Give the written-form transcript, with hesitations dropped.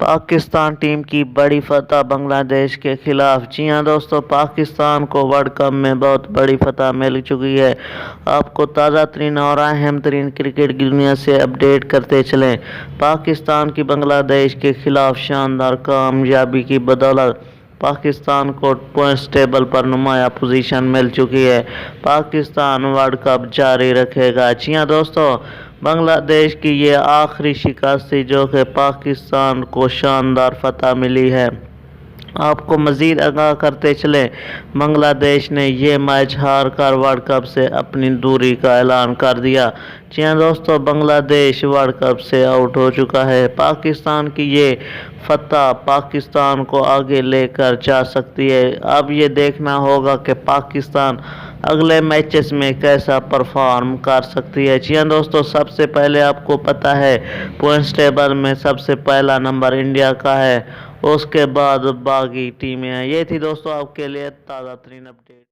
Pakistan team کی بڑی فتح بنگلہ دیش کے خلاف۔ جی ہاں دوستو، پاکستان کو ورلڈ کپ میں بہت بڑی فتح مل چکی ہے۔ آپ کو تازہ ترین اور اہم ترین کرکٹ کی دنیا سے اپڈیٹ کرتے چلیں۔ پاکستان کی بنگلہ دیش کے خلاف شاندار کامیابی کی بدولت پاکستان کو پوائنٹس ٹیبل پر نمایاں پوزیشن مل چکی ہے۔ پاکستان ورلڈ کپ جاری رکھے گا۔ جی ہاں دوستو، بنگلہ دیش کی یہ آخری شکست تھی جو کہ پاکستان کو شاندار فتح ملی ہے۔ آپ کو مزید آگاہ کرتے چلیں، بنگلہ دیش نے یہ میچ ہار کر ورلڈ کپ سے اپنی دوری کا اعلان کر دیا۔ جی ہاں دوستو، بنگلہ دیش ورلڈ کپ سے آؤٹ ہو چکا ہے۔ پاکستان کی یہ فتح پاکستان کو آگے لے کر جا سکتی ہے۔ اب یہ دیکھنا ہوگا کہ پاکستان اگلے میچز میں کیسا پرفارم کر سکتی ہے۔ جی ہاں دوستو، سب سے پہلے آپ کو پتہ ہے پوائنٹس ٹیبل میں سب سے پہلا نمبر انڈیا کا ہے، اس کے بعد باقی ٹیمیں ہیں۔ یہ تھی دوستو آپ کے لیے تازہ ترین اپڈیٹ۔